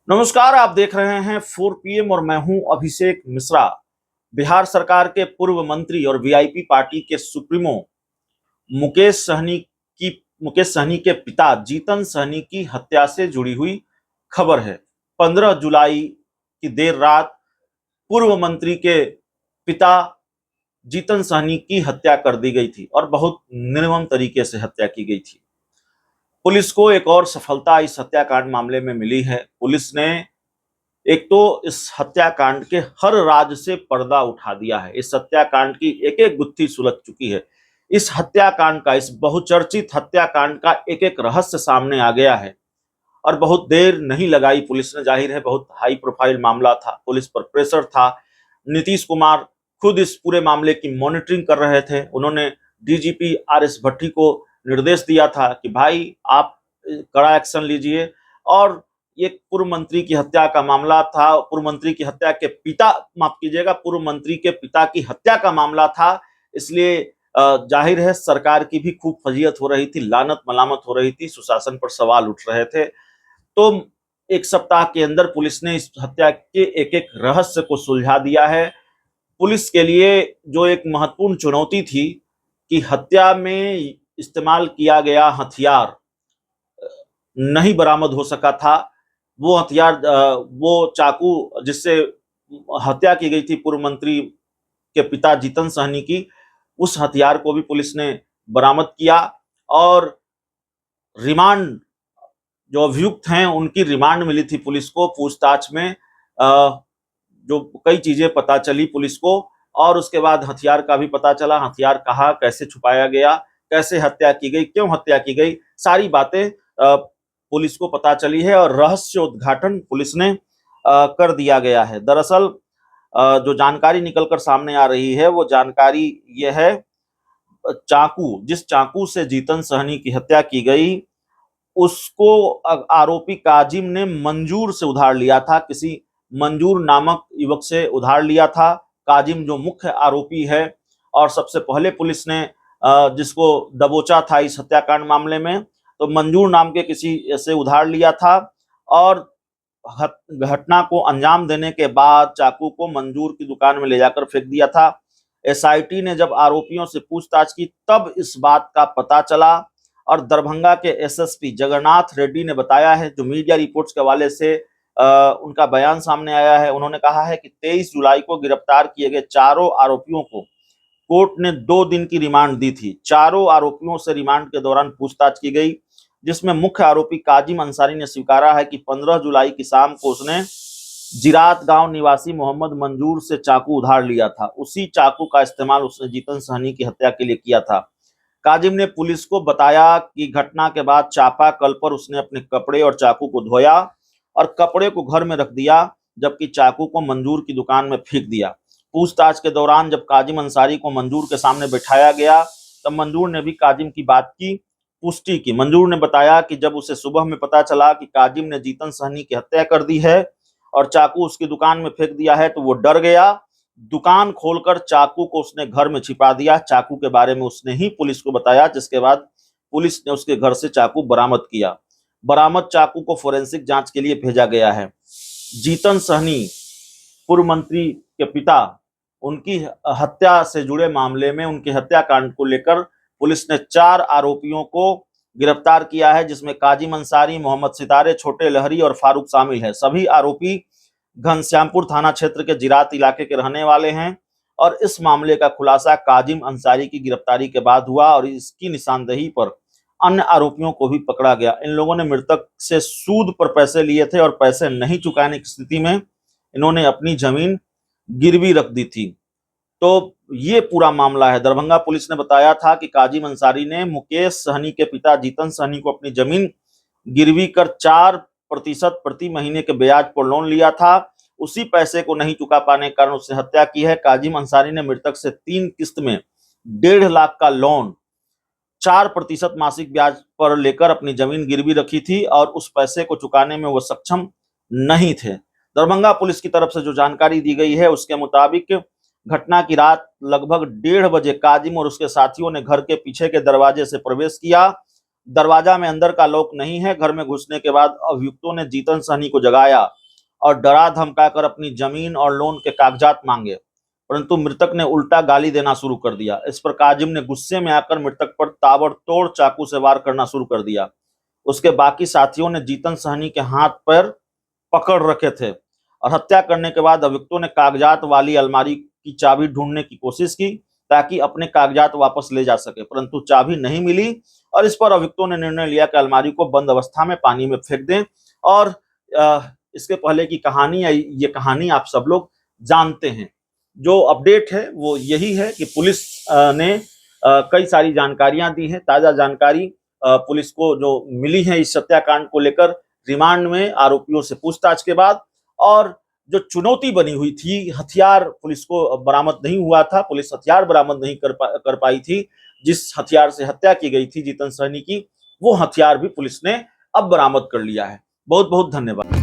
नमस्कार, आप देख रहे हैं 4 PM और मैं हूं अभिषेक मिश्रा। बिहार सरकार के पूर्व मंत्री और वीआईपी पार्टी के सुप्रीमो मुकेश सहनी की मुकेश सहनी के पिता जीतन सहनी की हत्या से जुड़ी हुई खबर है। 15 जुलाई की देर रात पूर्व मंत्री के पिता जीतन सहनी की हत्या कर दी गई थी और बहुत निर्मम तरीके से हत्या की गई थी। पुलिस को एक और सफलता इस हत्याकांड मामले में मिली है। पुलिस ने एक तो इस हत्याकांड के हर राज से पर्दा उठा दिया है। इस हत्याकांड की एक एक गुत्थी सुलझ चुकी है। इस हत्याकांड का, इस बहुचर्चित हत्याकांड का एक एक रहस्य सामने आ गया है और बहुत देर नहीं लगाई पुलिस ने। जाहिर है, बहुत हाई प्रोफाइल मामला था, पुलिस पर प्रेशर था। नीतीश कुमार खुद इस पूरे मामले की मॉनिटरिंग कर रहे थे। उन्होंने डीजीपी RS भट्टी को निर्देश दिया था कि भाई आप कड़ा एक्शन लीजिए। और ये पूर्व मंत्री की हत्या का मामला था, पूर्व मंत्री की हत्या के पिता, माफ कीजिएगा, पूर्व मंत्री के पिता की हत्या का मामला था। इसलिए जाहिर है सरकार की भी खूब फजीहत हो रही थी, लानत मलामत हो रही थी, सुशासन पर सवाल उठ रहे थे। तो एक सप्ताह के अंदर पुलिस ने इस हत्या के एक एक रहस्य को सुलझा दिया है। पुलिस के लिए जो एक महत्वपूर्ण चुनौती थी कि हत्या में इस्तेमाल किया गया हथियार नहीं बरामद हो सका था, वो हथियार, वो चाकू जिससे हत्या की गई थी पूर्व मंत्री के पिता जीतन सहनी की, उस हथियार को भी पुलिस ने बरामद किया। और रिमांड, जो अभियुक्त हैं उनकी रिमांड मिली थी पुलिस को। पूछताछ में जो कई चीजें पता चली पुलिस को, और उसके बाद हथियार का भी पता चला। हथियार कहाँ कैसे छुपाया गया, कैसे हत्या की गई, क्यों हत्या की गई, सारी बातें पुलिस को पता चली है और रहस्य उद्घाटन पुलिस ने कर दिया गया है। दरअसल जो जानकारी निकलकर सामने आ रही है वो जानकारी ये है, जिस चाकू से जीतन सहनी की हत्या की गई उसको आरोपी काजिम ने मंजूर से उधार लिया था। किसी मंजूर नामक युवक से उधार लिया था। काजिम जो मुख्य आरोपी है और सबसे पहले पुलिस ने जिसको दबोचा था इस हत्याकांड मामले में, तो मंजूर नाम के किसी से उधार लिया था और घटना को अंजाम देने के बाद चाकू को मंजूर की दुकान में ले जाकर फेंक दिया था। SIT ने जब आरोपियों से पूछताछ की तब इस बात का पता चला और दरभंगा के SSP जगन्नाथ रेड्डी ने बताया है, जो मीडिया रिपोर्ट्स के हवाले से उनका बयान सामने आया है। उन्होंने कहा है कि 23 जुलाई को गिरफ्तार किए गए चारों आरोपियों को कोर्ट ने 2 दिन की रिमांड दी थी। चारों आरोपियों से रिमांड के दौरान पूछताछ की गई, जिसमें मुख्य आरोपी काजिम अंसारी ने स्वीकारा है कि 15 जुलाई की शाम को उसने जिरात गांव निवासी मोहम्मद मंजूर से चाकू उधार लिया था। उसी चाकू का इस्तेमाल उसने जीतन सहनी की हत्या के लिए किया था। काजिम ने पुलिस को बताया कि घटना के बाद चापाकल पर उसने अपने कपड़े और चाकू को धोया और कपड़े को घर में रख दिया, जबकि चाकू को मंजूर की दुकान में फेंक दिया। पूछताछ के दौरान जब काजिम अंसारी को मंजूर के सामने बैठाया गया तब मंजूर ने भी काजिम की बात की पुष्टि की। मंजूर ने बताया कि जब उसे सुबह में पता चला कि काजिम ने जीतन सहनी की हत्या कर दी है और चाकू उसकी दुकान में फेंक दिया है तो वो डर गया। दुकान खोलकर चाकू को उसने घर में छिपा दिया। चाकू के बारे में उसने ही पुलिस को बताया, जिसके बाद पुलिस ने उसके घर से चाकू बरामद किया। बरामद चाकू को फोरेंसिक जांच के लिए भेजा गया है। जीतन सहनी पूर्व मंत्री के पिता, उनकी हत्या से जुड़े मामले में, उनके हत्याकांड को लेकर पुलिस ने 4 आरोपियों को गिरफ्तार किया है, जिसमें काजिम अंसारी, मोहम्मद सितारे, छोटे लहरी और फारूक शामिल है। सभी आरोपी घनश्यामपुर थाना क्षेत्र के जिरात इलाके के रहने वाले हैं और इस मामले का खुलासा काजिम अंसारी की गिरफ्तारी के बाद हुआ और इसकी निशानदेही पर अन्य आरोपियों को भी पकड़ा गया। इन लोगों ने मृतक से सूद पर पैसे लिए थे और पैसे नहीं चुकाने की स्थिति में इन्होंने अपनी जमीन गिरवी रख दी थी। तो ये पूरा मामला है। दरभंगा पुलिस ने बताया था कि काजिम अंसारी ने मुकेश सहनी के पिता जीतन सहनी को अपनी जमीन गिरवी कर 4% प्रति महीने के ब्याज पर लोन लिया था। उसी पैसे को नहीं चुका पाने के कारण उसने हत्या की है। काजिम अंसारी ने मृतक से 3 किस्त में 1.5 लाख का लोन 4% मासिक ब्याज पर लेकर अपनी जमीन गिरवी रखी थी और उस पैसे को चुकाने में वो सक्षम नहीं थे। दरभंगा पुलिस की तरफ से जो जानकारी दी गई है उसके मुताबिक घटना की रात लगभग 1:30 बजे काजिम और उसके साथियों ने घर के पीछे के दरवाजे से प्रवेश किया। दरवाजा में अंदर का लॉक नहीं है। घर में घुसने के बाद अभियुक्तों ने जीतन सहनी को जगाया और डरा धमकाकर अपनी जमीन और लोन के कागजात मांगे, परंतु मृतक ने उल्टा गाली देना शुरू कर दिया। इस पर काजिम ने गुस्से में आकर मृतक पर ताबड़तोड़ चाकू से वार करना शुरू कर दिया। उसके बाकी साथियों ने जीतन सहनी के हाथ पैर पकड़ रखे थे और हत्या करने के बाद अभियुक्तों ने कागजात वाली अलमारी की चाबी ढूंढने की कोशिश की ताकि अपने कागजात वापस ले जा सके, परंतु चाबी नहीं मिली और इस पर अभियुक्तों ने निर्णय लिया कि अलमारी को बंद अवस्था में पानी में फेंक दें। और इसके पहले की कहानी या ये कहानी आप सब लोग जानते हैं। जो अपडेट है वो यही है कि पुलिस ने कई सारी जानकारियां दी हैं। ताजा जानकारी पुलिस को जो मिली है इस हत्याकांड को लेकर रिमांड में आरोपियों से पूछताछ के बाद, और जो चुनौती बनी हुई थी, हथियार पुलिस को बरामद नहीं हुआ था, पुलिस हथियार बरामद नहीं कर पाई थी। जिस हथियार से हत्या की गई थी जीतन सहनी की, वो हथियार भी पुलिस ने अब बरामद कर लिया है। बहुत बहुत धन्यवाद।